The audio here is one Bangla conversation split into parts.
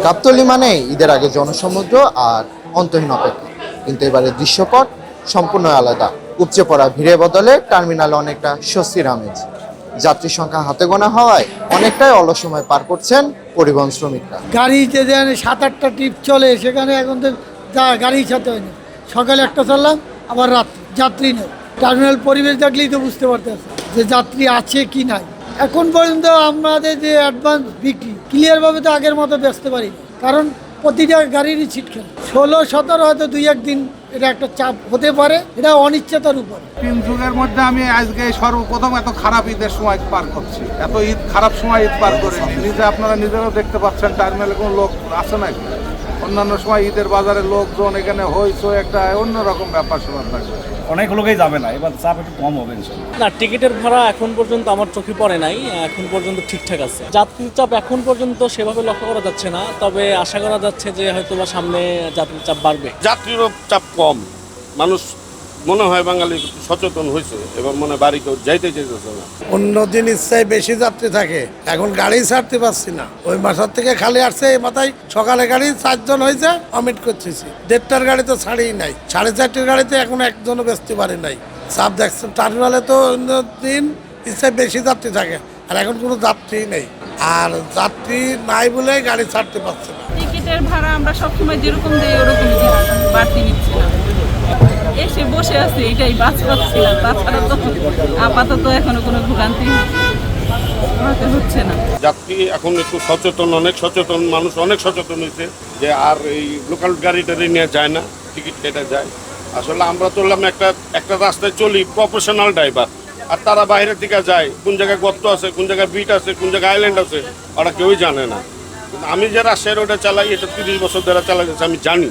গাবতলী মানে ঈদের আগে জনসমুদ্র আর অন্তহীন অপেক্ষা, কিন্তু এবারে দৃশ্যপট সম্পূর্ণ আলাদা। উপচে পড়া ভিড়ের বদলে টার্মিনালে অনেকটা স্বস্তির আমেজ। যাত্রী সংখ্যা হাতে গোনা হওয়ায় অনেকটাই অলস সময় পার করছেন পরিবহন শ্রমিকরা। গাড়িতে যেন 7-8টা ট্রিপ চলে, সেখানে এখন তো গাড়ি ছাড়তে হয় না। সকালে একটা চাললাম, আবার রাত্রি যাত্রী নেই। টার্মিনাল পরিবেশ দেখলেই তো বুঝতে পারতেছে যে যাত্রী আছে কি নাই। এখন পর্যন্ত আমাদের যে অ্যাডভান্স বিক্রি ক্লিয়ারভাবে তো আগের মতো বেচতে পারি না, কারণ প্রতিটা গাড়িরই ছিট খেলে। 16-17 হয়তো 2-1 দিন এটা একটা চাপ হতে পারে, এটা অনিশ্চয়তার উপর। 3 যুগের মধ্যে আমি আজকে সর্বপ্রথম এত খারাপ ঈদের সময় পার করছি। এত খারাপ সময় ঈদ পার করিনি। আপনারা নিজেরাও দেখতে পাচ্ছেন টার্মিনালে কোনো লোক আছে নাকি? অন্যান্য সময় ঈদের বাজারে লোকজন এখানে হইচই একটা অন্যরকম ব্যাপার স্যাপার থাকে। অনেক লোকেই যাবে না, এবার চাপ একটু কম হবে না, টিকিটের ভাড়া এখন পর্যন্ত আমার চোখে পড়ে নাই, এখন পর্যন্ত ঠিকঠাক আছে। যাত্রীর চাপ এখন পর্যন্ত সেভাবে লক্ষ্য করা যাচ্ছে না, তবে আশা করা যাচ্ছে যে হয়তো বা সামনে যাত্রীর চাপ বাড়বে। যাত্রীরও চাপ কম, মানুষ মনে হয় বাঙালি সচেতন হয়েছে, এবার মনে বাড়ি কেউ যাইতে চাইতেছে না। অন্য দিন ইচ্ছায় বেশি যাত্রী থাকে, এখন গাড়ি ছাড়তে পারছি না। ওই মাসার থেকে খালি আসছে, এই মাথায় সকালে গাড়ি 4 জন হয়েছে, অমিট করতেছি। 1:30টার গাড়ি তো ছাড়েই নাই, 4:30টার গাড়িতে এখন একজনও বেচতে পারে নাই। চাপ দেখছেন, টার্মিনালে তো অন্য দিন ইচ্ছায় বেশি যাত্রী থাকে, আর এখন কোনো যাত্রী নেই। আর যাত্রী নাই বলে গাড়ি ছাড়তে পারছে না। টিকিটের ভাড়া আমরা সবসময় যেরকম দিই ওরকমই দিই, বাড়তি নিচ্ছি না। এসে বসে আছে, এটাই বাস পাচ্ছিলাম। তাছাড়া তো আপাতত এখনো কোনো ভোগান্তি হচ্ছে না। যাত্রী এখন একটু সচেতন, অনেক সচেতন, মানুষ অনেক সচেতন হয়েছে যে আর এই লোকাল গাড়িটা নিয়ে যায় না, টিকিট কেটে যায়। আসলে আমরা চললাম একটা রাস্তায় চলি, প্রফেশনাল ড্রাইভার, আর তারা বাইরে থেকে যায়, কোন জায়গায় গর্ত আছে, কোন জায়গায় বিট আছে, কোন জায়গায় আইল্যান্ড আছে, ওরা কেউই জানে না। আমি যে রাজশাহীর ওটা চালাই, এটা 30 বছর ধরে চালাই যাচ্ছে, আমি জানি।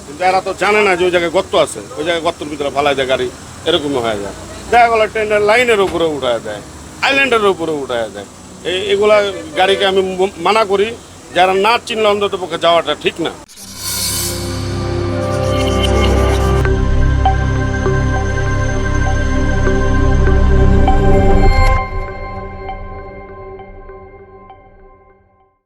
কিন্তু এরা তো জানে না যে ওই জায়গায় গর্ত আছে, ওই জায়গায় গর্তের ভিতরে ফালাই দেয় গাড়ি, এরকমই হয়ে যায়। দেখা গেলো ট্রেনের লাইনের উপরে উঠায় দেয়, আইল্যান্ডের উপরে উঠায় দেয়। এগুলা গাড়িকে আমি মানা করি, যারা না চিনলে অন্তত পক্ষে যাওয়াটা ঠিক না।